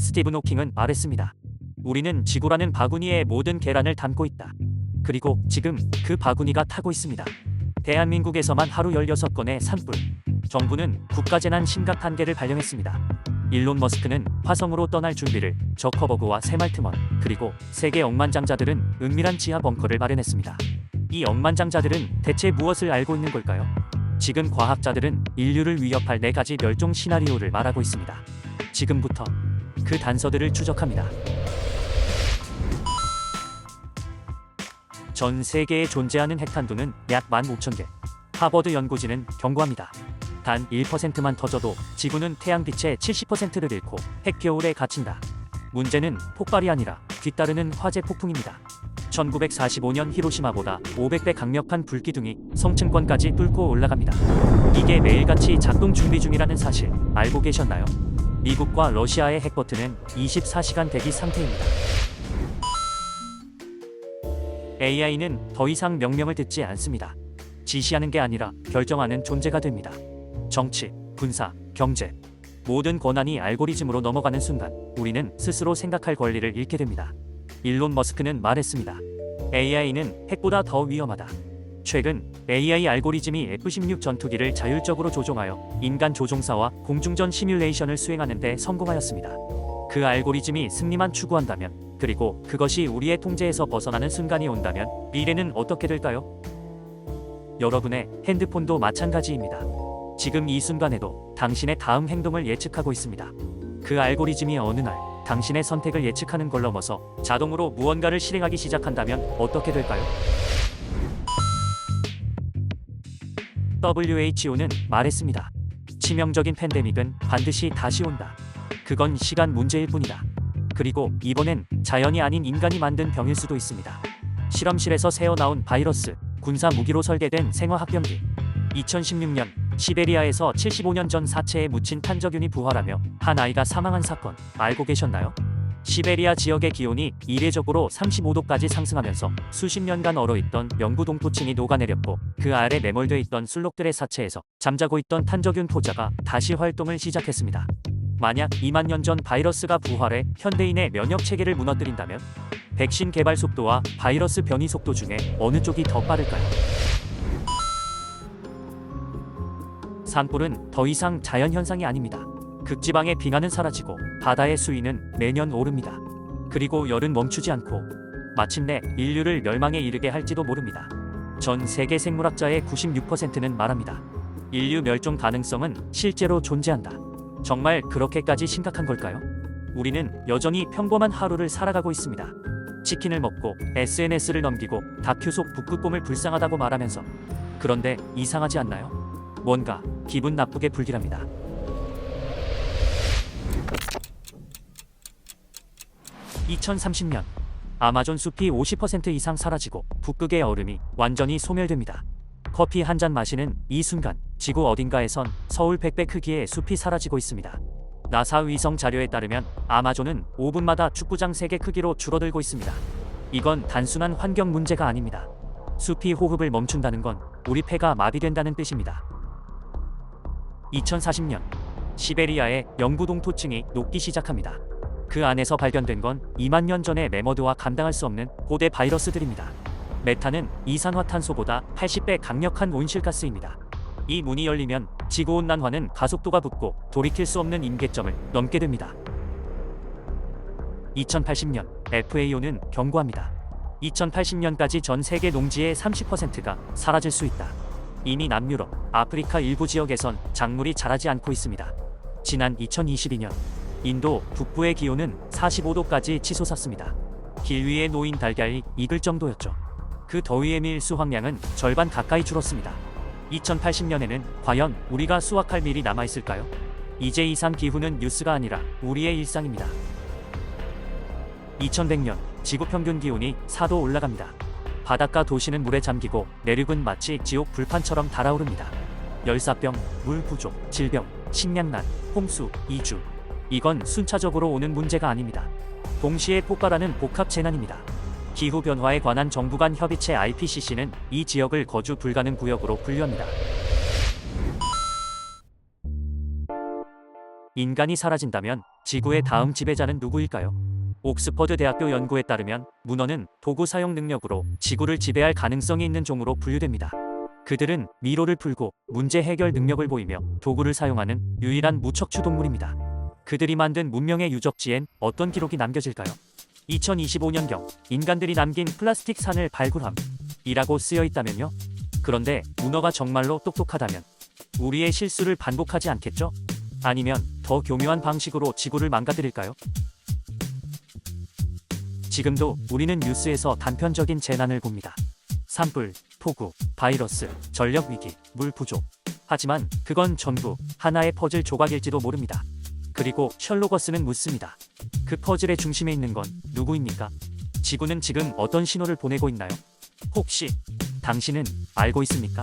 스티븐 호킹은 말했습니다. 우리는 지구라는 바구니에 모든 계란을 담고 있다. 그리고 지금 그 바구니가 타고 있습니다. 대한민국에서만 하루 16건의 산불. 정부는 국가재난 심각 단계를 발령했습니다. 일론 머스크는 화성으로 떠날 준비를, 저커버그와 새말트먼, 그리고 세계 억만장자들은 은밀한 지하 벙커를 마련했습니다. 이 억만장자들은 대체 무엇을 알고 있는 걸까요? 지금 과학자들은 인류를 위협할 4가지 멸종 시나리오를 말하고 있습니다. 지금부터 그 단서들을 추적합니다. 전 세계에 존재하는 핵탄두는 약 15,000개. 하버드 연구진은 경고합니다. 단 1%만 터져도 지구는 태양빛의 70%를 잃고 핵겨울에 갇힌다. 문제는 폭발이 아니라 뒤따르는 화재 폭풍입니다. 1945년 히로시마보다 500배 강력한 불기둥이 성층권까지 뚫고 올라갑니다. 이게 매일같이 작동 준비 중이라는 사실 알고 계셨나요? 미국과 러시아의 핵버튼은 24시간 대기 상태입니다. AI는 더 이상 명령을 듣지 않습니다. 지시하는 게 아니라 결정하는 존재가 됩니다. 정치, 군사, 경제, 모든 권한이 알고리즘으로 넘어가는 순간 우리는 스스로 생각할 권리를 잃게 됩니다. 일론 머스크는 말했습니다. AI는 핵보다 더 위험하다. 최근 AI 알고리즘이 F-16 전투기를 자율적으로 조종하여 인간 조종사와 공중전 시뮬레이션을 수행하는 데 성공하였습니다. 그 알고리즘이 승리만 추구한다면, 그리고 그것이 우리의 통제에서 벗어나는 순간이 온다면 미래는 어떻게 될까요? 여러분의 핸드폰도 마찬가지입니다. 지금 이 순간에도 당신의 다음 행동을 예측하고 있습니다. 그 알고리즘이 어느 날 당신의 선택을 예측하는 걸 넘어서 자동으로 무언가를 실행하기 시작한다면 어떻게 될까요? WHO는 말했습니다. 치명적인 팬데믹은 반드시 다시 온다. 그건 시간 문제일 뿐이다. 그리고 이번엔 자연이 아닌 인간이 만든 병일 수도 있습니다. 실험실에서 새어나온 바이러스, 군사 무기로 설계된 생화학병기. 2016년 시베리아에서 75년 전 사체에 묻힌 탄저균이 부활하며 한 아이가 사망한 사건 알고 계셨나요? 시베리아 지역의 기온이 이례적으로 35도까지 상승하면서 수십 년간 얼어있던 영구동토층이 녹아내렸고 그 아래 매몰돼 있던 술록들의 사체에서 잠자고 있던 탄저균 포자가 다시 활동을 시작했습니다. 만약 2만 년 전 바이러스가 부활해 현대인의 면역 체계를 무너뜨린다면 백신 개발 속도와 바이러스 변이 속도 중에 어느 쪽이 더 빠를까요? 산불은 더 이상 자연현상이 아닙니다. 극지방의 빙하는 사라지고 바다의 수위는 매년 오릅니다. 그리고 열은 멈추지 않고 마침내 인류를 멸망에 이르게 할지도 모릅니다. 전 세계 생물학자의 96%는 말합니다. 인류 멸종 가능성은 실제로 존재한다. 정말 그렇게까지 심각한 걸까요? 우리는 여전히 평범한 하루를 살아가고 있습니다. 치킨을 먹고 SNS를 넘기고 다큐 속 북극곰을 불쌍하다고 말하면서. 그런데 이상하지 않나요? 뭔가 기분 나쁘게 불길합니다. (2030년) 아마존 숲이 50% 이상 사라지고 북극의 얼음이 완전히 소멸됩니다. 커피 한 잔 마시는 이 순간 지구 어딘가에선 서울 100배 크기의 숲이 사라지고 있습니다. 나사 위성 자료에 따르면 아마존은 5분마다 축구장 3개 크기로 줄어들고 있습니다. 이건 단순한 환경 문제가 아닙니다. 숲이 호흡을 멈춘다는 건 우리 폐가 마비된다는 뜻입니다. 2040년 시베리아의 영구동토층이 녹기 시작합니다. 그 안에서 발견된 건 2만 년 전의 매머드와 감당할 수 없는 고대 바이러스들입니다. 메탄은 이산화탄소보다 80배 강력한 온실가스입니다. 이 문이 열리면 지구온난화는 가속도가 붙고 돌이킬 수 없는 임계점을 넘게 됩니다. 2080년 FAO는 경고합니다. 2080년까지 전 세계 농지의 30%가 사라질 수 있다. 이미 남유럽, 아프리카 일부 지역에선 작물이 자라지 않고 있습니다. 지난 2022년 인도 북부의 기온은 45도까지 치솟았습니다. 길 위에 놓인 달걀이 익을 정도였죠. 그 더위에 밀 수확량은 절반 가까이 줄었습니다. 2080년에는 과연 우리가 수확할 밀이 남아있을까요? 이제 이상 기후는 뉴스가 아니라 우리의 일상입니다. 2100년 지구 평균 기온이 4도 올라갑니다. 바닷가 도시는 물에 잠기고 내륙은 마치 지옥 불판처럼 달아오릅니다. 열사병, 물 부족, 질병, 식량난, 홍수, 이주. 이건 순차적으로 오는 문제가 아닙니다. 동시에 폭발하는 복합 재난입니다. 기후변화에 관한 정부 간 협의체 IPCC는 이 지역을 거주 불가능 구역으로 분류합니다. 인간이 사라진다면 지구의 다음 지배자는 누구일까요? 옥스퍼드 대학교 연구에 따르면 문어는 도구 사용 능력으로 지구를 지배할 가능성이 있는 종으로 분류됩니다. 그들은 미로를 풀고 문제 해결 능력을 보이며 도구를 사용하는 유일한 무척추 동물입니다. 그들이 만든 문명의 유적지엔 어떤 기록이 남겨질까요? 2025년경 인간들이 남긴 플라스틱 산을 발굴함이라고 쓰여 있다면요. 그런데 문어가 정말로 똑똑하다면 우리의 실수를 반복하지 않겠죠? 아니면 더 교묘한 방식으로 지구를 망가뜨릴까요? 지금도 우리는 뉴스에서 단편적인 재난을 봅니다. 산불, 폭우, 바이러스, 전력 위기, 물 부족. 하지만 그건 전부 하나의 퍼즐 조각일지도 모릅니다. 그리고 셜록 홀스는 묻습니다. 그 퍼즐의 중심에 있는 건 누구입니까? 지구는 지금 어떤 신호를 보내고 있나요? 혹시 당신은 알고 있습니까?